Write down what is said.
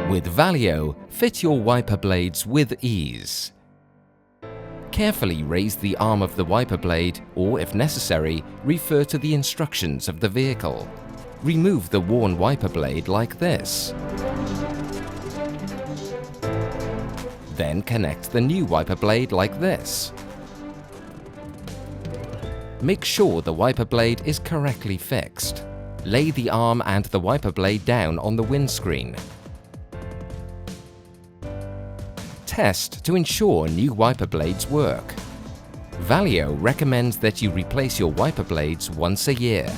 With Valeo, fit your wiper blades with ease. Carefully raise the arm of the wiper blade, or if necessary, refer to the instructions of the vehicle. Remove the worn wiper blade like this. Then connect the new wiper blade like this. Make sure the wiper blade is correctly fixed. Lay the arm and the wiper blade down on the windscreen. Test to ensure new wiper blades work. Valeo recommends that you replace your wiper blades once a year.